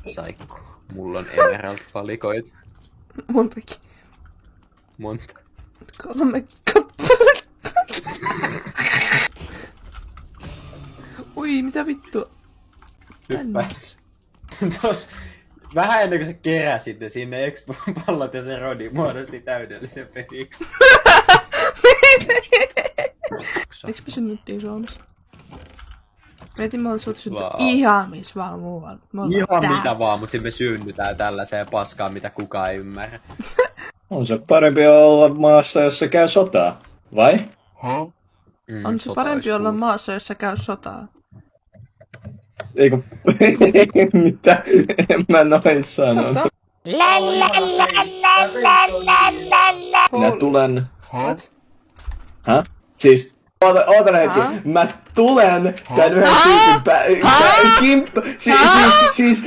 Saikku. Mulla on emerald-palikoita. Montakin. Monta. 3 kappaletta. Ui, mitä vittua? Hyppäs. Vähän ennen kuin sä keräsit ne sinne Expo-pallot ja se Rodi muodosti täydellisen peliksi. Eikö me synnyttiin Suomessa? Mietin, me ollaan syntynyt ihan missä vaan muualla. Ihan mitä vaan, mutta sitten me synnytään tällaiseen paskaan, mitä kukaan ei ymmärrä. On se parempi olla maassa, jossa käy sotaa, vai? On se parempi olla maassa, jossa käy sotaa. Eikö? Mitä? En mä noin sano. Minä tulen... Häh? Siis... Oota hetki. Mä tulen tän yhden tyypin kimppa... Siis...